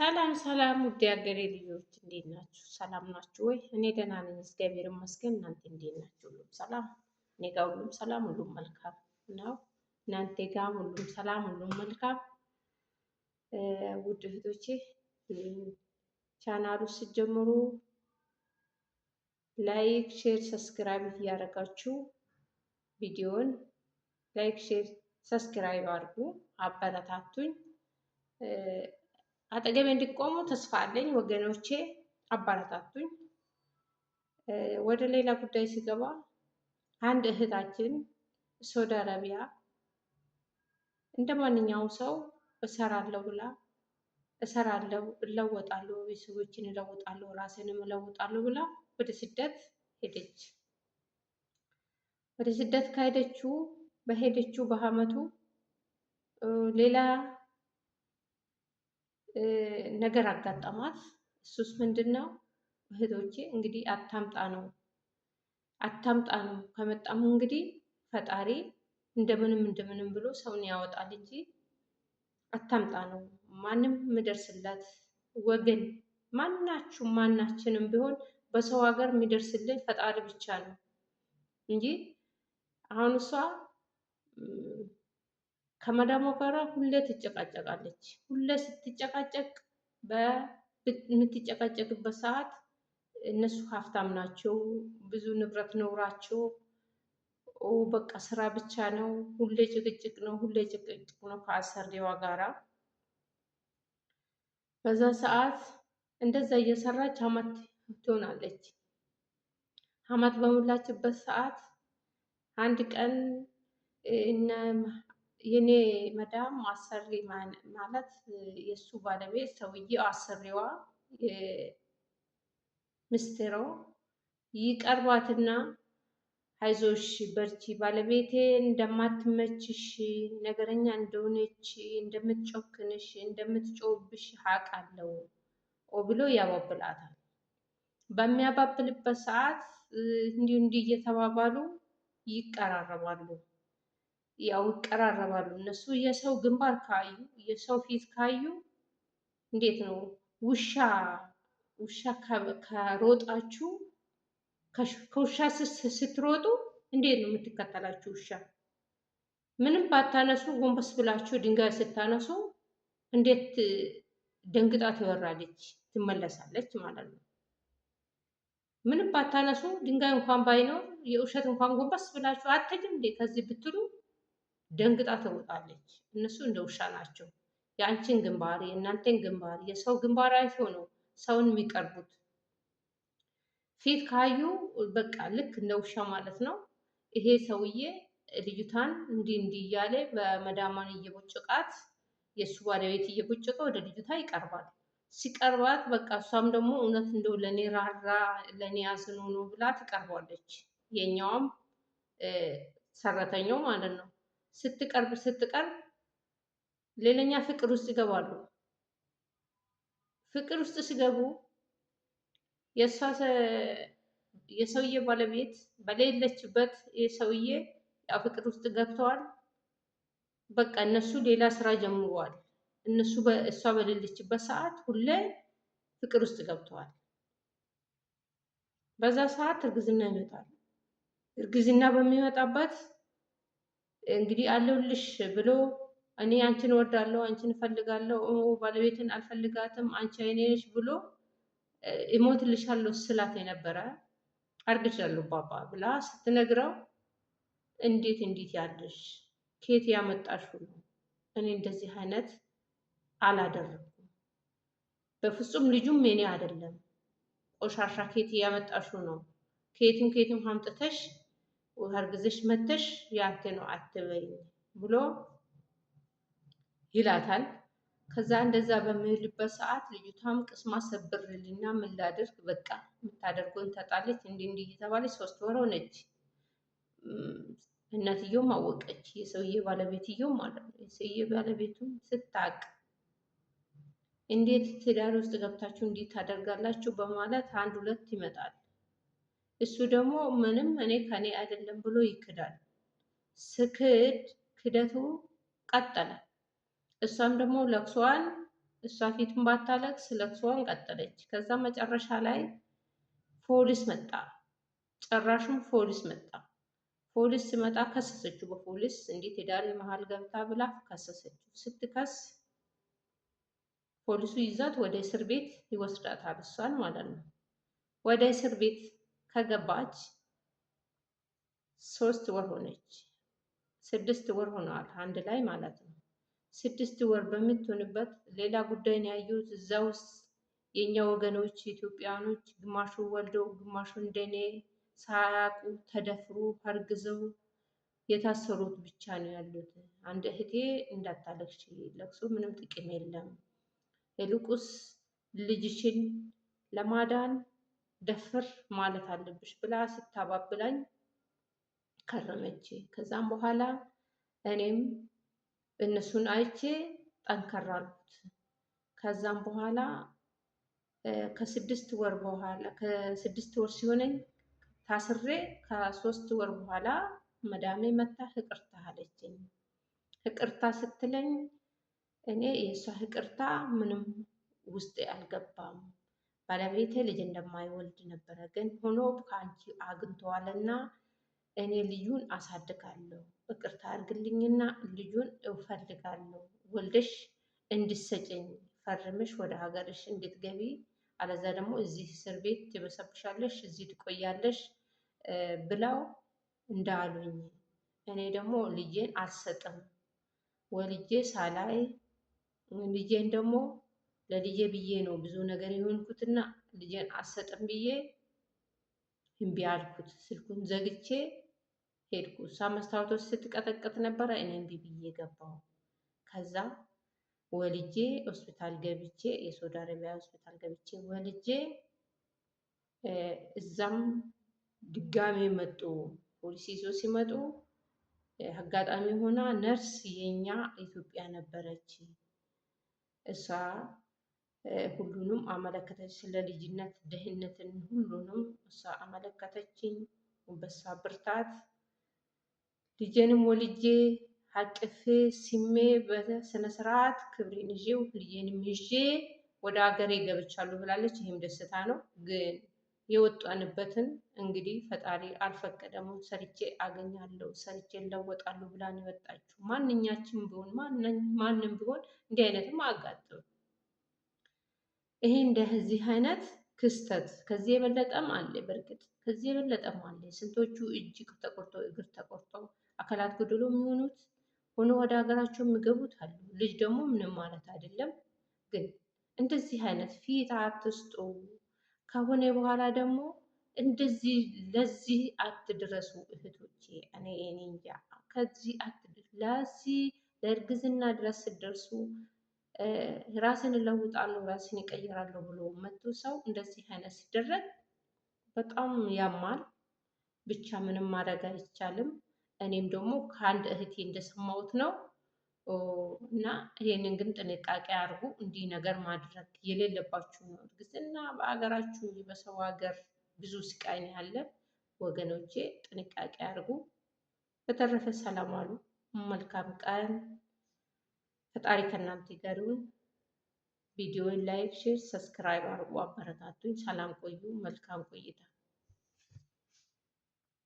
ሰላም ሰላም ውድ የሀገሬ ልጆች እንዴት ናችሁ? ሰላም ናችሁ ወይ? እኔ ደህና ነኝ፣ እግዚአብሔር ይመስገን። እናንተ እንዴት ናችሁ? ሁሉም ሰላም? እኔ ጋር ሁሉም ሰላም፣ ሁሉም መልካም ነው። እናንተ ጋር ሁሉም ሰላም፣ ሁሉም መልካም? ውድ እህቶቼ ቻናሉ ስትጀምሩ ላይክ፣ ሼር፣ ሰብስክራይብ እያደረጋችሁ ቪዲዮን ላይክ፣ ሼር፣ ሰብስክራይብ አድርጉ፣ አበረታቱኝ። አጠገቤ እንዲቆሙ ተስፋ አለኝ ወገኖቼ፣ አበረታቱኝ። ወደ ሌላ ጉዳይ ሲገባ አንድ እህታችን ሳውዲ አረቢያ እንደ ማንኛውም ሰው እሰራለሁ ብላ እሰራለሁ፣ እለወጣለሁ፣ ቤተሰቦችን እለውጣለሁ፣ ራሴንም እለውጣለሁ ብላ ወደ ስደት ሄደች። ወደ ስደት በሄደችው በአመቱ ሌላ ነገር አጋጠማት። እሱስ ምንድን ነው እህቶቼ? እንግዲህ አታምጣ ነው። ከመጣሙ እንግዲህ ፈጣሪ እንደምንም ብሎ ሰውን ያወጣል እንጂ አታምጣ ነው። ማንም የሚደርስለት ወገን ማናችንም ቢሆን በሰው ሀገር የሚደርስልን ፈጣሪ ብቻ ነው እንጂ አሁን እሷ ከመዳሟ ጋራ ሁሌ ትጨቃጨቃለች። ሁሌ ስትጨቃጨቅ በምትጨቃጨቅበት ሰዓት እነሱ ሀብታም ናቸው፣ ብዙ ንብረት ኖራቸው፣ በቃ ስራ ብቻ ነው፣ ሁሌ ጭቅጭቅ ነው ከአሰሪዋ ጋራ። በዛ ሰዓት እንደዛ እየሰራች አመት ትሆናለች። አመት በሞላችበት ሰዓት አንድ ቀን የኔ መዳም አሰሪ ማለት የእሱ ባለቤት ሰውዬው አሰሪዋ ምስጢሮ ይቀርባትና አይዞሽ በርቺ፣ ባለቤቴ እንደማትመችሽ፣ ነገረኛ እንደሆነች፣ እንደምትጮክንሽ፣ እንደምትጮህብሽ አውቃለሁ ብሎ ያባብላታል። በሚያባብልበት ሰዓት እንዲህ እየተባባሉ ይቀራረባሉ። እነሱ የሰው ግንባር ካዩ፣ የሰው ፊት ካዩ እንዴት ነው ውሻ ከሮጣችሁ ከውሻ ስትሮጡ እንዴት ነው የምትከተላችሁ? ውሻ ምንም ባታነሱ ጎንበስ ብላችሁ ድንጋይ ስታነሱ እንዴት ደንግጣ ትወራለች፣ ትመለሳለች ማለት ነው። ምንም ባታነሱ ድንጋይ እንኳን ባይኖር የውሸት እንኳን ጎንበስ ብላችሁ አትሄድም እንዴ ከዚህ ብትሉ ደንግጣ ትሮጣለች። እነሱ እንደ ውሻ ናቸው። የአንቺን ግንባር፣ የእናንተን ግንባር፣ የሰው ግንባር አይተው ነው ሰውን የሚቀርቡት። ፊት ካዩ በቃ ልክ እንደ ውሻ ማለት ነው። ይሄ ሰውዬ ልጅቷን እንዲህ እያለ በመዳሟን እየቦጨቃት፣ የእሱ ባለቤት እየቦጨቀ ወደ ልጅቷ ይቀርባል። ሲቀርባት በቃ እሷም ደግሞ እውነት እንደው ለእኔ ራራ ለእኔ አዝኖ ነው ብላ ትቀርባለች። የኛውም ሰራተኛው ማለት ነው። ስትቀርብ ሌላኛ ፍቅር ውስጥ ይገባሉ። ፍቅር ውስጥ ሲገቡ የሰውዬ ባለቤት በሌለችበት የሰውዬ ያው ፍቅር ውስጥ ገብተዋል። በቃ እነሱ ሌላ ስራ ጀምረዋል። እሷ በሌለችበት ሰዓት ሁሌ ፍቅር ውስጥ ገብተዋል። በዛ ሰዓት እርግዝና ይመጣል። እርግዝና በሚመጣበት እንግዲህ አለሁልሽ ብሎ እኔ አንቺን እወዳለሁ፣ አንቺን እፈልጋለሁ፣ ባለቤትን አልፈልጋትም፣ አንቺ አይኔ ነሽ ብሎ እሞትልሻለሁ ስላት የነበረ አርግዣለሁ ባባ ብላ ስትነግረው እንዴት ያለሽ ከየት ያመጣሽው ነው? እኔ እንደዚህ አይነት አላደረኩም በፍጹም፣ ልጁም የኔ አይደለም፣ ቆሻሻ ከየት ያመጣሽው ነው? ከየትም አምጥተሽ አርግዘሽ መተሽ ያንተ ነው አትበይ ብሎ ይላታል። ከዛ እንደዛ በሚልበት ሰዓት ልጅቷም ቅስማ ሰብርልና ምን ላድርግ በቃ የምታደርገውን ታጣለች። እንዲህ እየተባለች 3 ወር ሆነች። እናትየውም አወቀች፣ የሰውዬ ባለቤትየው ማለት ነው። የሰውዬ ባለቤቱም ስታቅ እንዴት ትዳር ውስጥ ገብታችሁ እንዴት ታደርጋላችሁ በማለት 1 2 ይመጣል። እሱ ደግሞ ምንም እኔ ከኔ አይደለም ብሎ ይክዳል። ክደቱ ቀጠለ። እሷም ደግሞ ለቅሷን እሷ ፊትም ባታለቅስ ለቅሶዋን ቀጠለች። ከዛ መጨረሻ ላይ ፖሊስ መጣ። ጭራሽም ፖሊስ መጣ። ፖሊስ ሲመጣ ከሰሰችው። በፖሊስ እንዴት የዳሪ መሀል ገብታ ብላ ከሰሰችው። ስትከስ ፖሊሱ ይዛት ወደ እስር ቤት ይወስዳታል፣ እሷን ማለት ነው። ወደ እስር ቤት ከገባች 3 ወር ሆነች። 6 ወር ሆነዋል አንድ ላይ ማለት ነው። 6 ወር በምትሆንበት ሌላ ጉዳይ ነው ያየሁት። እዛ ውስጥ የእኛ ወገኖች ኢትዮጵያኖች ግማሹ ወልደው ግማሹ እንደኔ ሳያውቁ ተደፍሮ አርግዘው የታሰሩት ብቻ ነው ያሉት። አንድ እህቴ እንዳታለቅሽ፣ ለቅሶ ምንም ጥቅም የለም፣ ይልቁስ ልጅሽን ለማዳን ደፍር ማለት አለብሽ ብላ ስታባብላኝ ከረመች። ከዛም በኋላ እኔም እነሱን አይቼ ጠንከር አልኩት። ከዛም በኋላ ከ6 ወር ሲሆነኝ ታስሬ ከ3 ወር በኋላ መዳሜ መታ ይቅርታ አለችኝ። ይቅርታ ስትለኝ እኔ የእሷ ይቅርታ ምንም ውስጤ አልገባም። ባለቤቴ ልጅ እንደማይወልድ ነበረ፣ ግን ሆኖ ከአንቺ አግኝተዋልና እኔ ልጁን አሳድጋለሁ፣ ይቅርታ አድርግልኝና ልጁን እፈልጋለሁ፣ ወልደሽ እንድሰጭኝ ፈርምሽ ወደ ሀገርሽ እንድትገቢ፣ አለዛ ደግሞ እዚህ እስር ቤት ትበሰብሻለሽ፣ እዚህ ትቆያለሽ ብለው እንዳሉኝ፣ እኔ ደግሞ ልጄን አልሰጥም፣ ወልጄ ሳላይ ልጄን ደግሞ ለልጄ ብዬ ነው ብዙ ነገር የሆንኩትና ልጄን አልሰጥም ብዬ እምቢ አልኩት። ስልኩን ዘግቼ ሄድኩ። እሷ መስታወቶች ስትቀጠቅጥ ነበረ፣ እኔ እምቢ ብዬ ገባሁ። ከዛ ወልጄ ሆስፒታል ገብቼ የሳውዲ አረቢያ ሆስፒታል ገብቼ ወልጄ እዛም ድጋሜ መጡ። ፖሊስ ይዞ ሲመጡ አጋጣሚ ሆና ነርስ የኛ ኢትዮጵያ ነበረች። እሷ ሁሉንም አመለከተች። ስለ ልጅነት ደህንነትን ሁሉንም እሷ አመለከተችኝ። በሷ ብርታት ልጄንም ወልጄ አቅፌ ስሜ በስነ ስርዓት ክብሬን ይዤው ልጄንም ይዤ ወደ ሀገሬ ገብቻለሁ ብላለች። ይህም ደስታ ነው። ግን የወጣንበትን እንግዲህ ፈጣሪ አልፈቀደም። ሰርቼ አገኛለሁ፣ ሰርቼ እለወጣለሁ ብላ ነው የወጣችው። ማንኛችን ቢሆን ማንም ቢሆን እንዲህ አይነትም አጋጥም። ይሄ እንደዚህ አይነት ክስተት ከዚህ የበለጠም አለ። በእርግጥ ከዚህ የበለጠም አለ። ስንቶቹ እጅ ተቆርጠው እግር ተቆርጠው አካላት ጎደሎ የሚሆኑት ሆኖ ወደ ሀገራቸው የሚገቡት አሉ። ልጅ ደግሞ ምንም ማለት አይደለም። ግን እንደዚህ አይነት ፊት አትስጡ። ከሆነ በኋላ ደግሞ እንደዚህ ለዚህ አትድረሱ እህቶቼ። እኔ እንጃ ከዚህ ለዚህ ለእርግዝና ድረስ ስትደርሱ ራስን እለውጣለሁ ራስን ይቀይራለሁ ብሎ መቶ ሰው እንደዚህ አይነት ሲደረግ በጣም ያማል። ብቻ ምንም ማድረግ አይቻልም። እኔም ደግሞ ከአንድ እህቴ እንደሰማሁት ነው እና ይሄንን ግን ጥንቃቄ አድርጉ። እንዲህ ነገር ማድረግ የሌለባችሁ ነው። እርግዝና በሀገራችሁ እንጂ በሰው ሀገር ብዙ ስቃይ ነው ያለ። ወገኖቼ ጥንቃቄ አድርጉ። በተረፈ ሰላም አሉ። መልካም ቀን። ፈጣሪ ከእናንተ ጋር ይሁን። ቪዲዮውን ላይክ፣ ሼር፣ ሰብስክራይብ አድርጉ። አበረታቱኝ። ሰላም ቆዩ። መልካም ቆይታ